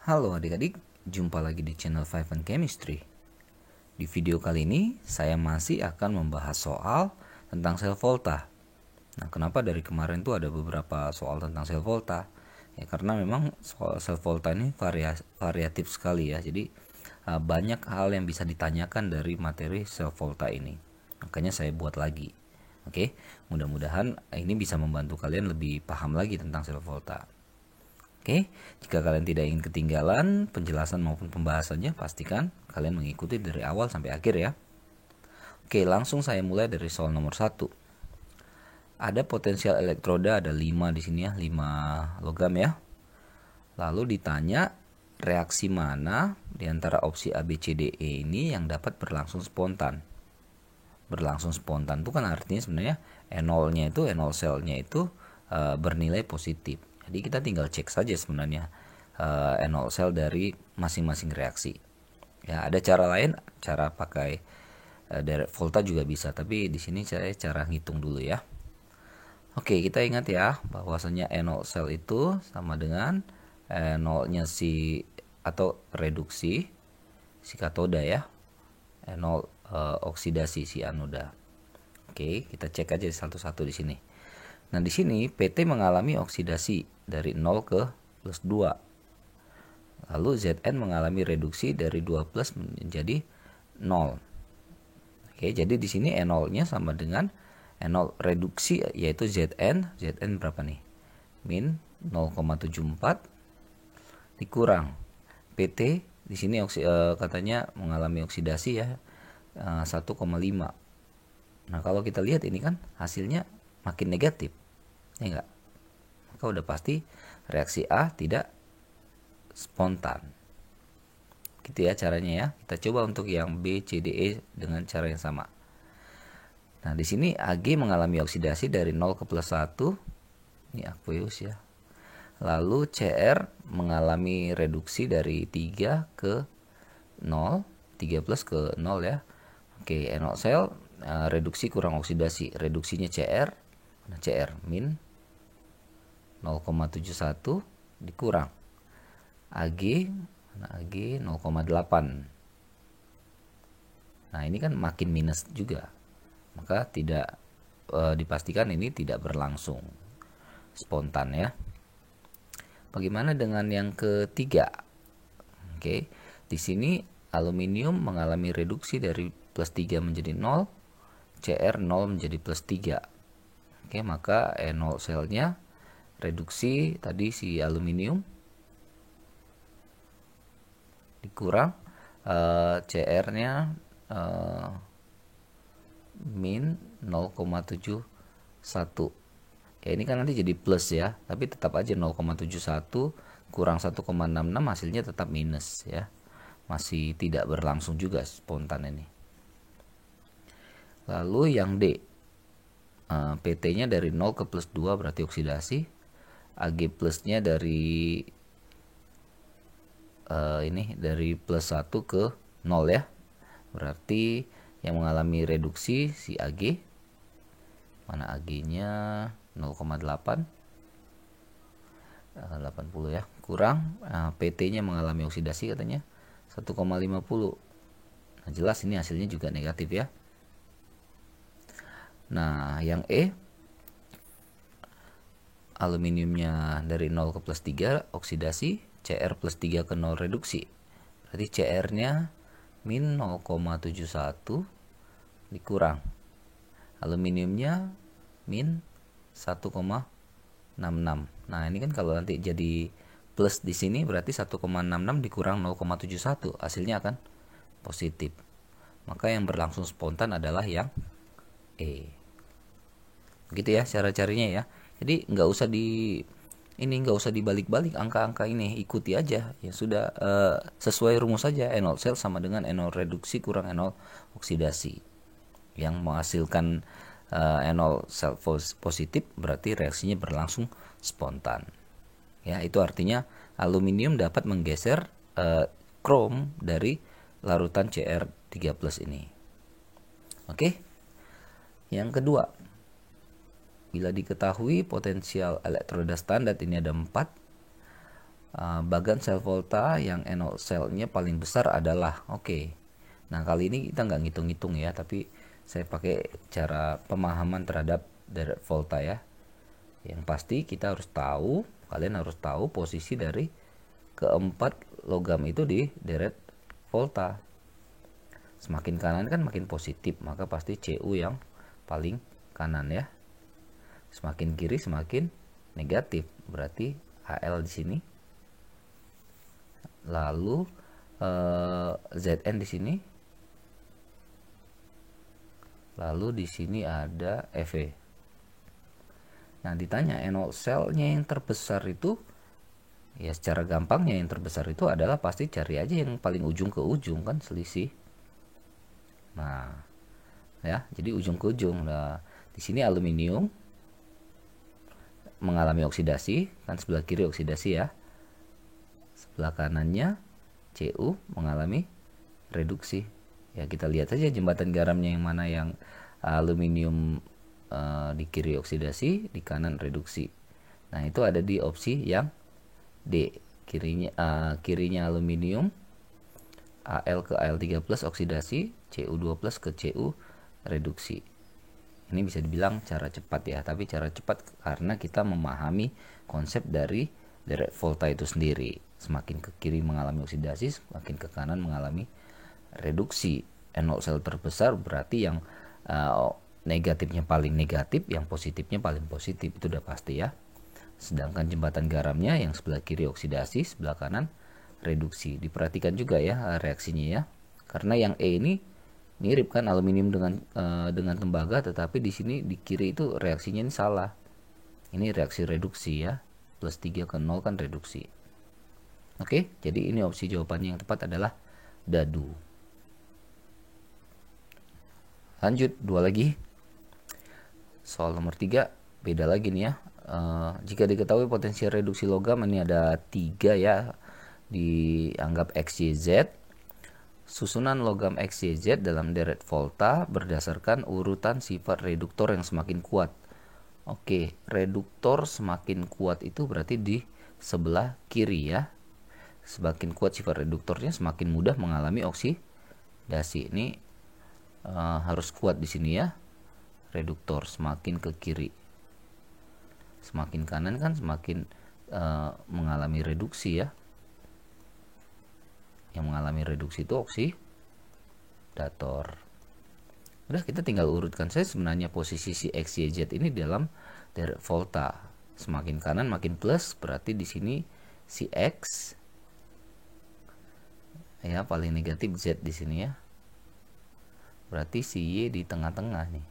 Halo adik-adik, jumpa lagi di channel Five and Chemistry. Di video kali ini, saya masih akan membahas soal tentang sel volta. Nah, kenapa dari kemarin tuh ada beberapa soal tentang sel volta? Ya, karena memang soal sel volta ini variatif sekali ya. Jadi, banyak hal yang bisa ditanyakan dari materi sel volta ini. Makanya saya buat lagi. Oke, mudah-mudahan ini bisa membantu kalian lebih paham lagi tentang sel volta. Oke, jika kalian tidak ingin ketinggalan penjelasan maupun pembahasannya, pastikan kalian mengikuti dari awal sampai akhir ya. Oke, langsung saya mulai dari soal nomor 1. Ada potensial elektroda, ada 5 di sini ya, 5 logam ya. Lalu ditanya reaksi mana di antara opsi A, B, C, D, E ini yang dapat berlangsung spontan. Berlangsung spontan itu kan artinya sebenarnya E0-nya itu, E0 selnya itu bernilai positif. Jadi kita tinggal cek saja sebenarnya E0 sel dari masing-masing reaksi. Ya, ada cara lain, cara pakai direct volta juga bisa, tapi di sini saya cara ngitung dulu ya. Oke, kita ingat ya bahwasanya E0 sel itu sama dengan E0-nya si atau reduksi si katoda ya. E0 oksidasi si anoda. Oke, kita cek aja satu-satu di sini. Nah, di sini PT mengalami oksidasi dari 0 ke plus 2. Lalu Zn mengalami reduksi dari 2 plus menjadi 0. Oke, jadi di sini E0-nya sama dengan E0 reduksi yaitu Zn. Zn berapa nih? Min 0,74 dikurang PT di sini katanya mengalami oksidasi ya 1,5. Nah, kalau kita lihat ini kan hasilnya makin negatif. Ya enggak? Maka udah pasti reaksi A tidak spontan. Gitu ya caranya ya. Kita coba untuk yang B, C, D, E dengan cara yang sama. Nah, di sini Ag mengalami oksidasi dari 0 ke plus 1. Ini aqueous ya. Lalu Cr mengalami reduksi dari 3 ke 0. 3 plus ke 0 ya. Oke, NO sel reduksi kurang oksidasi. Reduksinya Cr. Nah, Cr min 0,71 dikurang Ag, Ag 0,8. Nah, ini kan makin minus juga. Maka tidak dipastikan ini tidak berlangsung spontan ya. Bagaimana dengan yang ketiga? Oke, di sini aluminium mengalami reduksi dari plus 3 menjadi 0, Cr 0 menjadi plus 3. Oke, maka E0 selnya reduksi tadi si aluminium dikurang Cr-nya min 0,71. Ya, ini kan nanti jadi plus ya, tapi tetap aja 0,71 kurang 1,66 hasilnya tetap minus ya. Masih tidak berlangsung juga spontan ini. Lalu yang D, PT-nya dari 0 ke plus 2 berarti oksidasi. Ag plusnya dari ini dari plus 1 ke 0 ya. Berarti yang mengalami reduksi si Ag. Mana Ag-nya 0,8. 80 ya. Kurang PT-nya mengalami oksidasi katanya 1,50. Nah, jelas ini hasilnya juga negatif ya. Nah, yang E, aluminiumnya dari 0 ke plus 3 oksidasi, Cr plus 3 ke 0 reduksi. Berarti Cr-nya min 0,71 dikurang aluminiumnya min 1,66. Nah, ini kan kalau nanti jadi plus di sini berarti 1,66 dikurang 0,71 hasilnya akan positif. Maka yang berlangsung spontan adalah yang E. Begitu ya cara-caranya ya. Jadi nggak usah dibalik-balik angka-angka ini, ikuti aja ya sudah, sesuai rumus saja. E0 sel sama dengan E0 reduksi kurang E0 oksidasi yang menghasilkan E0 sel positif, berarti reaksinya berlangsung spontan ya. Itu artinya aluminium dapat menggeser krom dari larutan Cr3+ ini. Oke, yang kedua, bila diketahui potensial elektroda standar ini ada 4, bagan sel volta yang NO cell-nya paling besar adalah. Oke. Nah, kali ini kita nggak ngitung-ngitung ya, tapi saya pakai cara pemahaman terhadap deret volta ya. Yang pasti kita harus tahu, kalian harus tahu posisi dari keempat logam itu di deret volta. Semakin kanan kan makin positif, maka pasti Cu yang paling kanan ya. Semakin kiri semakin negatif, berarti Al di sini. Lalu Zn di sini. Lalu di sini ada Ev. Nah, ditanya NO cell-nya yang terbesar itu, ya secara gampangnya yang terbesar itu adalah pasti cari aja yang paling ujung ke ujung kan, selisih. Nah, ya, jadi ujung ke ujung. Nah, di sini aluminium mengalami oksidasi, kan sebelah kiri oksidasi ya. Sebelah kanannya Cu mengalami reduksi. Ya, kita lihat saja jembatan garamnya yang mana, yang aluminium di kiri oksidasi, di kanan reduksi. Nah, itu ada di opsi yang D. Kirinya aluminium, Al ke Al3+ oksidasi, Cu2+ ke Cu reduksi. Ini bisa dibilang cara cepat ya, tapi cara cepat karena kita memahami konsep dari deret volta itu sendiri. Semakin ke kiri mengalami oksidasi, semakin ke kanan mengalami reduksi. NO cell terbesar berarti yang negatifnya paling negatif, yang positifnya paling positif, itu udah pasti ya. Sedangkan jembatan garamnya yang sebelah kiri oksidasi, sebelah kanan reduksi. Diperhatikan juga ya reaksinya ya, karena yang E ini mirip kan aluminium dengan tembaga, tetapi di sini di kiri itu reaksinya ini salah. Ini reaksi reduksi ya, +3 ke 0 kan reduksi. Oke, jadi ini opsi jawabannya yang tepat adalah dadu. Lanjut, dua lagi. Soal nomor 3 beda lagi nih ya. Jika diketahui potensi reduksi logam, ini ada 3 ya, dianggap X, Y, Z. Susunan logam X, Y, Z dalam deret volta berdasarkan urutan sifat reduktor yang semakin kuat. Oke, reduktor semakin kuat itu berarti di sebelah kiri ya. Semakin kuat sifat reduktornya, semakin mudah mengalami oksidasi. Ini harus kuat di sini ya. Reduktor semakin ke kiri, semakin kanan kan semakin mengalami reduksi ya. Yang mengalami reduksi itu oksidator. Udah, kita tinggal urutkan saja sebenarnya posisi si X, Y, Z ini dalam deret volta. Semakin kanan makin plus, berarti di sini si X ya paling negatif, Z di sini ya. Berarti si Y di tengah-tengah nih.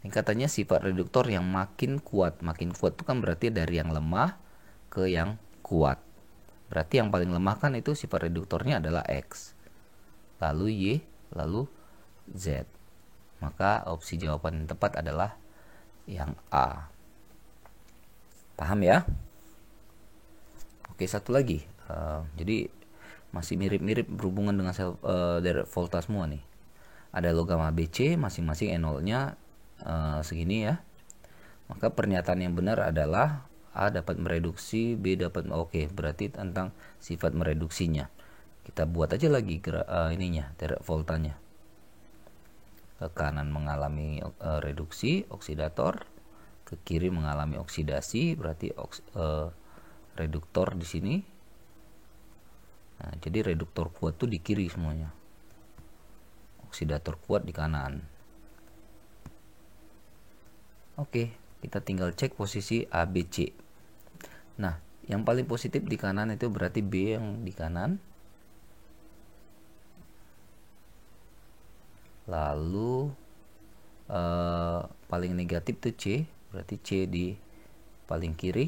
Ini katanya sifat reduktor yang makin kuat. Makin kuat itu kan berarti dari yang lemah ke yang kuat. Berarti yang paling lemah kan itu sifat reduktornya adalah X, lalu Y, lalu Z. Maka opsi jawaban yang tepat adalah yang A. Paham ya? Oke, satu lagi. Jadi masih mirip-mirip berhubungan dengan sel deret volta semua nih. Ada logam ABC, masing-masing NO-nya segini ya. Maka pernyataan yang benar adalah A dapat mereduksi, B dapat, oke, berarti tentang sifat mereduksinya. Kita buat aja lagi ininya, deret voltanya. Ke kanan mengalami reduksi, oksidator. Ke kiri mengalami oksidasi, berarti reduktor di sini. Nah, jadi reduktor kuat tuh di kiri semuanya. Oksidator kuat di kanan. Oke, kita tinggal cek posisi ABC. Nah, yang paling positif di kanan itu berarti B yang di kanan. Lalu paling negatif tuh C, berarti C di paling kiri.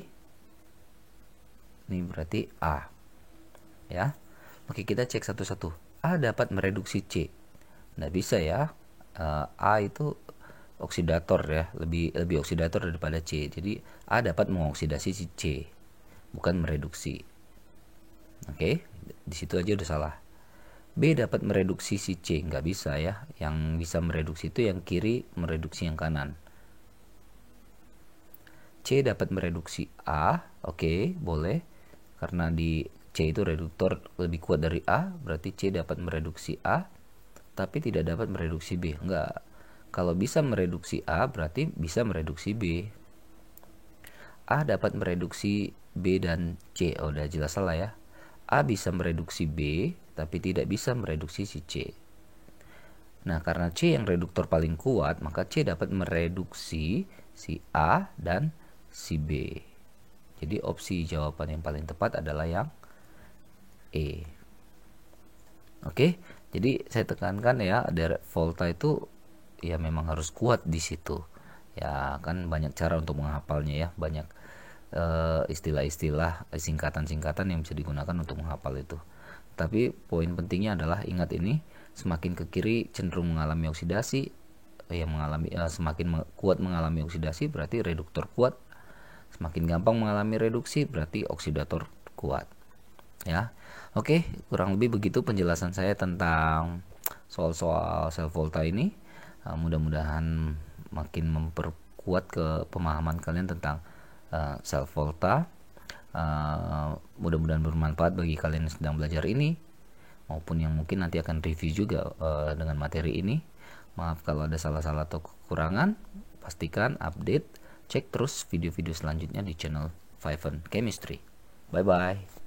Ini berarti A. Ya. Oke, kita cek satu-satu. A dapat mereduksi C. Nggak bisa ya. A itu oksidator ya, lebih oksidator daripada C. Jadi A dapat mengoksidasi si C, bukan mereduksi. Oke, di situ aja udah salah. B dapat mereduksi si C, nggak bisa ya. Yang bisa mereduksi itu yang kiri mereduksi yang kanan. C dapat mereduksi A, oke, boleh. Karena di C itu reduktor lebih kuat dari A, berarti C dapat mereduksi A, tapi tidak dapat mereduksi B. Enggak. Kalau bisa mereduksi A, berarti bisa mereduksi B. A dapat mereduksi B dan C. Oh, udah jelas salah ya. A bisa mereduksi B, tapi tidak bisa mereduksi si C. Nah, karena C yang reduktor paling kuat, maka C dapat mereduksi si A dan si B. Jadi opsi jawaban yang paling tepat adalah yang E. Oke, jadi saya tekankan ya, direct volta itu ya memang harus kuat di situ. Ya kan banyak cara untuk menghafalnya ya, banyak istilah-istilah, singkatan-singkatan yang bisa digunakan untuk menghafal itu. Tapi poin pentingnya adalah ingat ini, semakin ke kiri cenderung mengalami oksidasi, semakin kuat mengalami oksidasi berarti reduktor kuat. Semakin gampang mengalami reduksi berarti oksidator kuat. Ya. Oke, kurang lebih begitu penjelasan saya tentang soal-soal sel volta ini. Mudah-mudahan makin memperkuat ke pemahaman kalian tentang sel volta. Mudah-mudahan bermanfaat bagi kalian yang sedang belajar ini maupun yang mungkin nanti akan review juga dengan materi ini. Maaf kalau ada salah-salah atau kekurangan. Pastikan update, cek terus video-video selanjutnya di channel Five Chemistry. Bye bye.